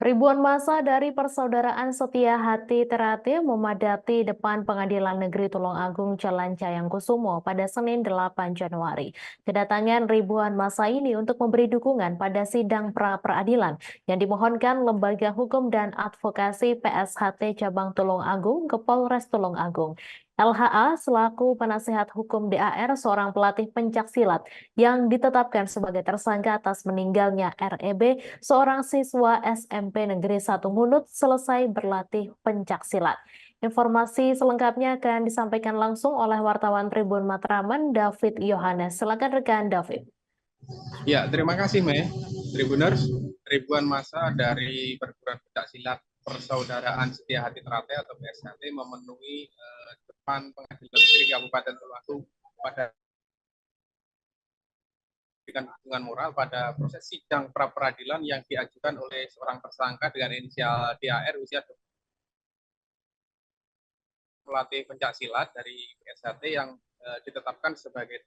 Ribuan massa dari Persaudaraan Setia Hati Ternate memadati depan Pengadilan Negeri Tulungagung Jalan Cayangkusumo pada Senin 8 Januari. Kedatangan ribuan massa ini untuk memberi dukungan pada sidang pra-peradilan yang dimohonkan Lembaga Hukum dan Advokasi PSHT Cabang Tulungagung ke Polres Tulungagung. LHA selaku penasehat hukum DAR seorang pelatih pencaksilat yang ditetapkan sebagai tersangka atas meninggalnya REB, seorang siswa SMP Negeri 1 Ngunut selesai berlatih pencaksilat. Informasi selengkapnya akan disampaikan langsung oleh wartawan Tribun Matraman, David Yohanes. Silakan rekan David. Ya, terima kasih, Mei. Tribuners, ribuan massa dari perguruan pencaksilat Persaudaraan Setia Hati Ternate atau PSHT memenuhi depan Pengadilan Negeri Kabupaten Tulungagung pada dengan dukungan moral pada proses sidang pra-peradilan yang diajukan oleh seorang tersangka dengan inisial DAR usia pelatih pencaksilat dari PSHT yang ditetapkan sebagai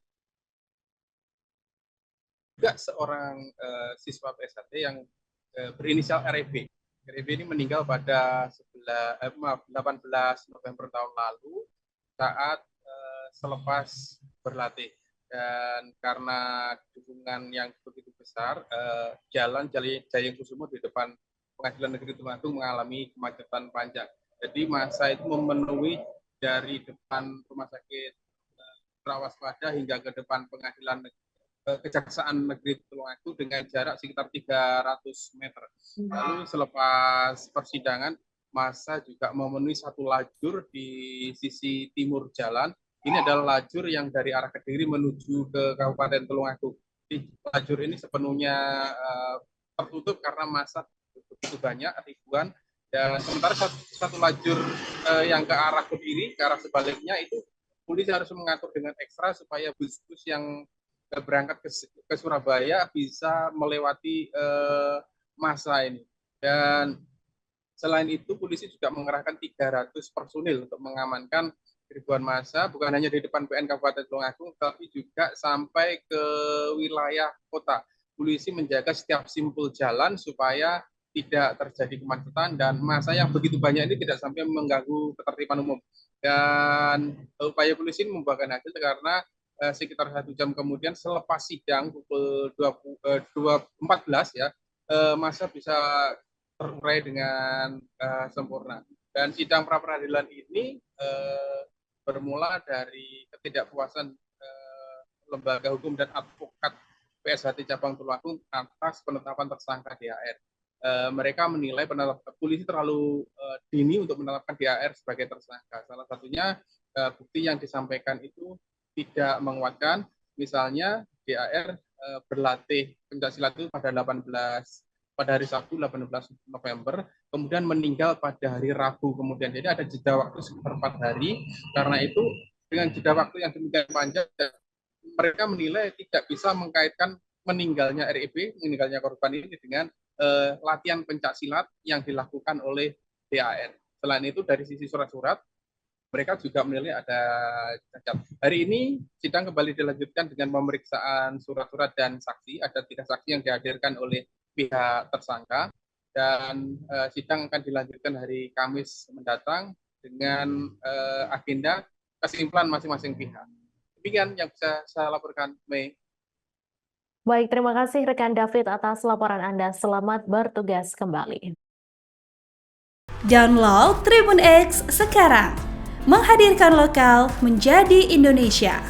juga seorang siswa PSHT yang berinisial REB. REB ini meninggal pada 18 November tahun lalu saat selepas berlatih. Dan karena dukungan yang begitu besar, Jalan Cayangkusumo di depan Pengadilan Negeri Tulungagung mengalami kemacetan panjang. Jadi massa itu memenuhi dari depan Rumah Sakit Rawaspada hingga ke depan Pengadilan Kejaksaan Negeri Tulungagung dengan jarak sekitar 300 meter. Lalu selepas persidangan, massa juga memenuhi satu lajur di sisi timur jalan. Ini adalah lajur yang dari arah Kediri menuju ke Kabupaten Tulungagung. Lajur ini sepenuhnya tertutup karena massa begitu banyak, ribuan. Dan sementara satu lajur yang ke arah Kediri, ke arah sebaliknya itu polisi harus mengatur dengan ekstra supaya bus-bus yang berangkat ke Surabaya bisa melewati massa ini. Dan selain itu polisi juga mengerahkan 300 personil untuk mengamankan ribuan massa, bukan hanya di depan PN Kabupaten Tulungagung, tapi juga sampai ke wilayah kota. Polisi menjaga setiap simpul jalan supaya tidak terjadi kemacetan dan massa yang begitu banyak ini tidak sampai mengganggu ketertiban umum. Dan upaya polisi ini membuahkan hasil karena sekitar 1 jam kemudian selepas sidang pukul 14 ya, massa bisa terurai dengan sempurna. Dan sidang pra-peradilan ini bermula dari ketidakpuasan Lembaga Hukum dan Advokat PSHT Cabang Tulungagung atas penetapan tersangka DAR. Mereka menilai polisi terlalu dini untuk menetapkan DAR sebagai tersangka. Salah satunya bukti yang disampaikan itu tidak menguatkan, misalnya DAR berlatih pencaksilat itu pada hari Sabtu 18 November, kemudian meninggal pada hari Rabu kemudian. Jadi ada jeda waktu sekitar 4 hari. Karena itu dengan jeda waktu yang demikian panjang, mereka menilai tidak bisa mengkaitkan meninggalnya REB, meninggalnya korban ini dengan latihan pencaksilat yang dilakukan oleh DAR. Selain itu dari sisi surat-surat, mereka juga menilai ada cacat. Hari ini sidang kembali dilanjutkan dengan pemeriksaan surat-surat dan saksi. Ada 3 saksi yang dihadirkan oleh pihak tersangka dan sidang akan dilanjutkan hari Kamis mendatang dengan agenda kesimpulan masing-masing pihak. Demikian yang bisa saya laporkan, Mei. Baik, terima kasih rekan David atas laporan Anda. Selamat bertugas kembali. Download Tribun X sekarang. Menghadirkan lokal menjadi Indonesia.